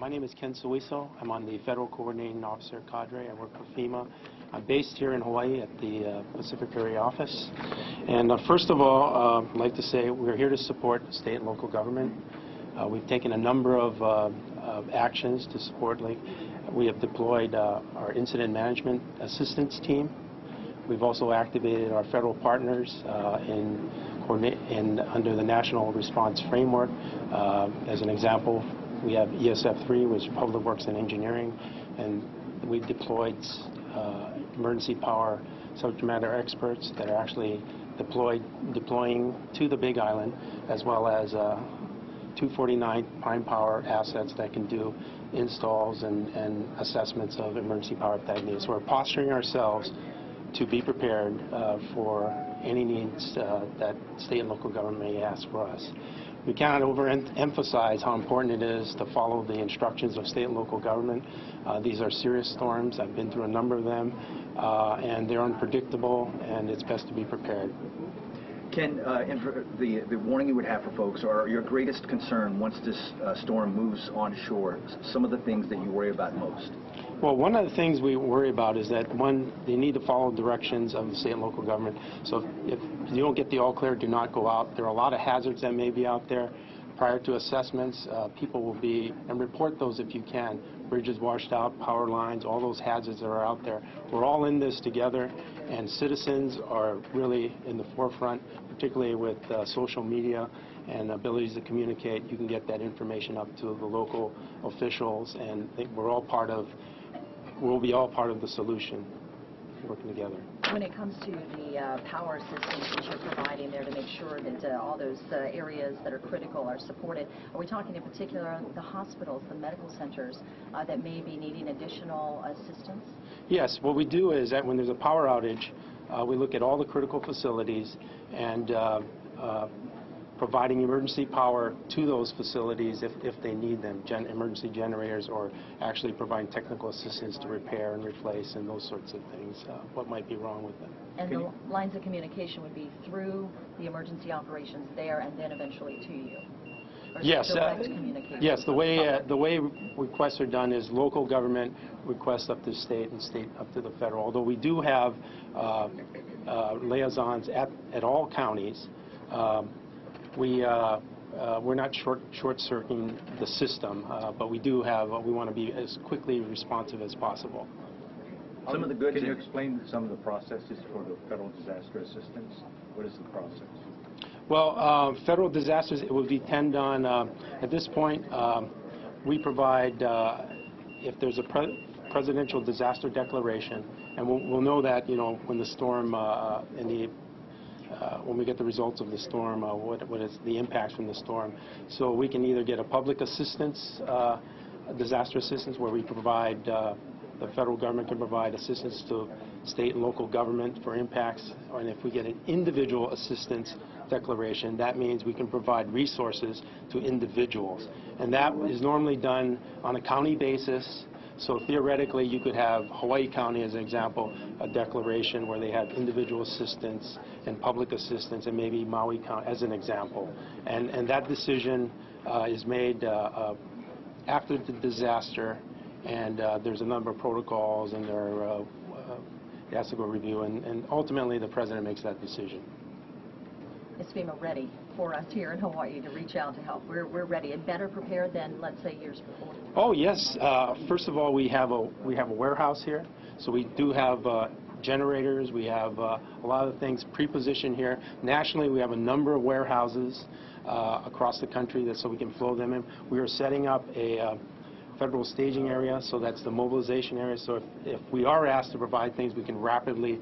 My name is Ken Suiso. I'm on the Federal Coordinating Officer cadre. I work for FEMA. I'm based here in Hawaii at the Pacific Area office. And first of all, I'd like to say we're here to support state and local government. We've taken a number of actions to support. Like, we have deployed our incident management assistance team. We've also activated our federal partners under the National Response Framework. As an example, we have ESF3, which is Public Works and Engineering, and we've deployed emergency power subject matter experts that are actually deploying to the Big Island, as well as 249 prime power assets that can do installs and assessments of emergency power if that needs. So we're posturing ourselves to be prepared for any needs that state and local government may ask for us. We cannot overemphasize how important it is to follow the instructions of state and local government. These are serious storms. I've been through a number of them, and they're unpredictable, and it's best to be prepared. Ken, the warning you would have for folks, or your greatest concern once this storm moves onshore, some of the things that you worry about most? Well, one of the things we worry about is that, one, they need to follow directions of the state and local government. So if you don't get the all clear, do not go out. There are a lot of hazards that may be out there. Prior to assessments, people will be, and report those if you can. Bridges washed out, power lines, all those hazards that are out there. We're all in this together, and citizens are really in the forefront, particularly with social media and abilities to communicate. You can get that information up to the local officials, and I think we'll be all part of the solution, working together. When it comes to the power assistance that you're providing there to make sure that all those areas that are critical are supported, are we talking in particular the hospitals, the medical centers that may be needing additional assistance? Yes. What we do is that when there's a power outage, we look at all the critical facilities and providing emergency power to those facilities if they need them, emergency generators, or actually providing technical assistance to repair and replace and those sorts of things, what might be wrong with them. And the lines of communication would be through the emergency operations there and then eventually to you? Yes. Yes. The way requests are done is local government requests up to state and state up to the federal. Although we do have liaisons at all counties. We're not short-circuiting the system, but we want to be as quickly responsive as possible. Can you explain some of the processes for the federal disaster assistance? What is the process? Well, federal disasters, it would depend on, at this point, we provide, if there's a presidential disaster declaration, and we'll know that, when the storm when we get the results of the storm, what is the impact from the storm. So we can either get a public assistance, disaster assistance, where we provide, the federal government can provide assistance to state and local government for impacts, and if we get an individual assistance declaration, that means we can provide resources to individuals. And that is normally done on a county basis. So theoretically, you could have Hawaii County, as an example, a declaration where they have individual assistance and public assistance, and maybe Maui County, as an example. And that decision is made after the disaster, and there's a number of protocols, and it has to go review, and ultimately the president makes that decision. Is FEMA ready for us here in Hawaii to reach out to help? We're ready and better prepared than, let's say, years before. Oh yes. First of all, we have a warehouse here, so we do have generators. We have a lot of things pre-positioned here. Nationally, we have a number of warehouses across the country so we can flow them in. We are setting up a federal staging area, so that's the mobilization area. So if we are asked to provide things, we can rapidly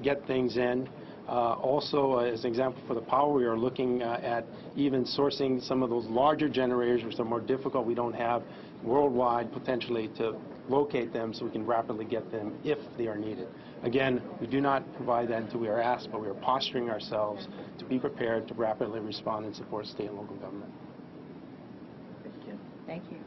get things in. Also, as an example for the power, we are looking at even sourcing some of those larger generators, which are more difficult. We don't have worldwide potentially to locate them, so we can rapidly get them if they are needed. Again, we do not provide that until we are asked, but we are posturing ourselves to be prepared to rapidly respond and support state and local government. Thank you.